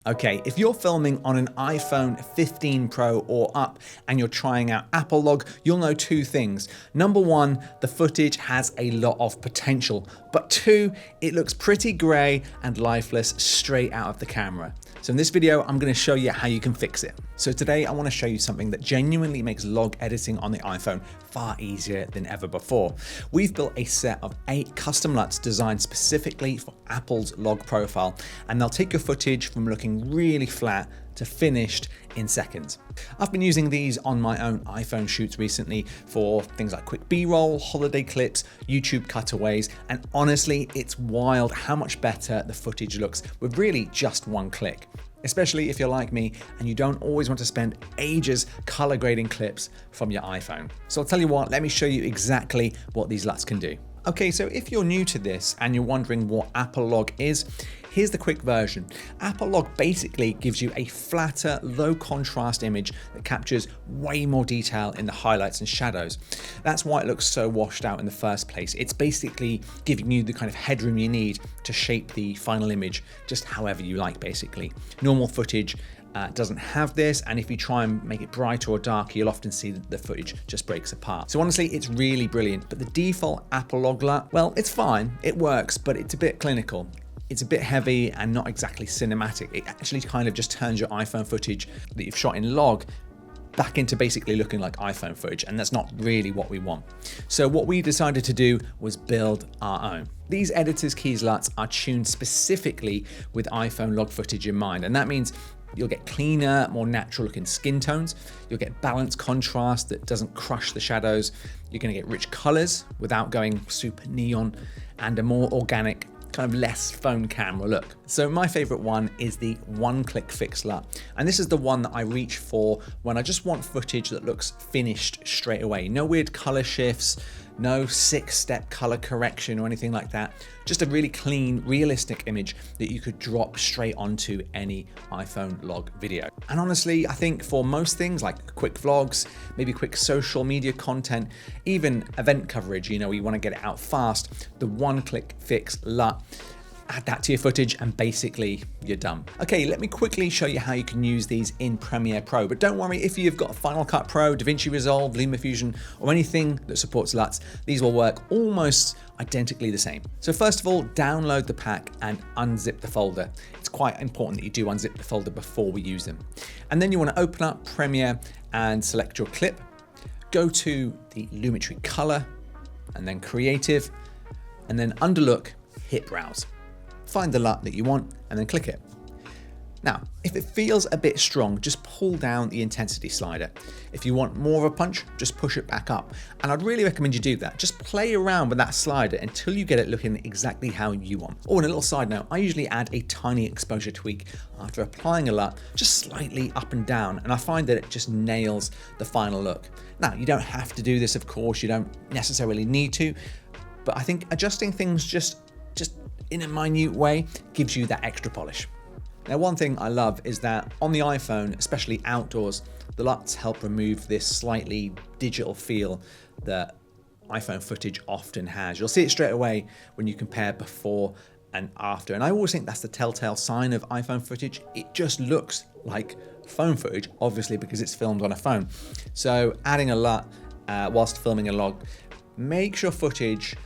Okay, if you're filming on an iPhone 15 Pro or up and you're trying out Apple Log, you'll know two things. Number one, the footage has a lot of potential, but two, it looks pretty gray and lifeless straight out of the camera. So in this video, I'm going to show you how you can fix it. So today I want to show you something that genuinely makes log editing on the iPhone far easier than ever before. We've built a set of 8 custom LUTs designed specifically for Apple's log profile, and they'll take your footage from looking really flat to finished in seconds. I've been using these on my own iPhone shoots recently for things like quick B-roll, holiday clips, YouTube cutaways, and honestly, it's wild how much better the footage looks with really just one click. Especially if you're like me and you don't always want to spend ages color grading clips from your iPhone. So I'll tell you what, let me show you exactly what these LUTs can do. Okay, so if you're new to this and you're wondering what Apple Log is, here's the quick version. Apple Log basically gives you a flatter, low contrast image that captures way more detail in the highlights and shadows. That's why it looks so washed out in the first place. It's basically giving you the kind of headroom you need to shape the final image just however you like, basically. Normal footage doesn't have this, and if you try and make it brighter or darker, you'll often see that the footage just breaks apart. So honestly, it's really brilliant, but the default Apple Log LUT, well, it's fine, it works, but it's a bit clinical. It's a bit heavy and not exactly cinematic. It actually kind of just turns your iPhone footage that you've shot in log back into basically looking like iPhone footage, and that's not really what we want. So what we decided to do was build our own. These Editor's Keys LUTs are tuned specifically with iPhone log footage in mind, and that means you'll get cleaner, more natural looking skin tones. You'll get balanced contrast that doesn't crush the shadows. You're gonna get rich colors without going super neon, and a more organic, kind of less phone camera look. So my favorite one is the one-click fix LUT. And this is the one that I reach for when I just want footage that looks finished straight away. No weird color shifts, no 6-step color correction or anything like that. Just a really clean, realistic image that you could drop straight onto any iPhone log video. And honestly, I think for most things like quick vlogs, maybe quick social media content, even event coverage, you know, you want to get it out fast, the one-click fix LUT, add that to your footage and basically you're done. Okay, let me quickly show you how you can use these in Premiere Pro, but don't worry if you've got Final Cut Pro, DaVinci Resolve, LumaFusion, or anything that supports LUTs, these will work almost identically the same. So first of all, download the pack and unzip the folder. It's quite important that you do unzip the folder before we use them. And then you want to open up Premiere and select your clip, go to the Lumetri color, and then creative, and then under look, hit browse. Find the LUT that you want and then click it. Now, if it feels a bit strong, just pull down the intensity slider. If you want more of a punch, just push it back up. And I'd really recommend you do that. Just play around with that slider until you get it looking exactly how you want. Oh, and a little side note, I usually add a tiny exposure tweak after applying a LUT, just slightly up and down, and I find that it just nails the final look. Now, you don't have to do this, of course, you don't necessarily need to, but I think adjusting things just in a minute way gives you that extra polish. Now, one thing I love is that on the iPhone, especially outdoors, the LUTs help remove this slightly digital feel that iPhone footage often has. You'll see it straight away when you compare before and after. And I always think that's the telltale sign of iPhone footage. It just looks like phone footage, obviously because it's filmed on a phone. So adding a LUT whilst filming a log makes your footage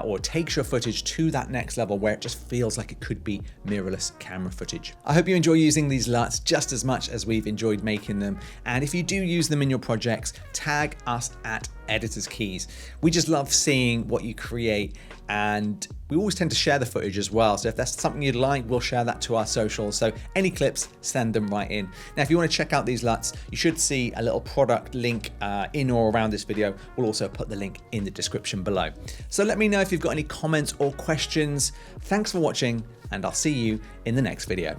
or takes your footage to that next level where it just feels like it could be mirrorless camera footage. I hope you enjoy using these LUTs just as much as we've enjoyed making them. And if you do use them in your projects, tag us at Editor's Keys. We just love seeing what you create, and we always tend to share the footage as well. So if that's something you'd like, we'll share that to our socials. So any clips, send them right in. Now, if you want to check out these LUTs, you should see a little product link in or around this video. We'll also put the link in the description below. So let me know if you've got any comments or questions. Thanks for watching, and I'll see you in the next video.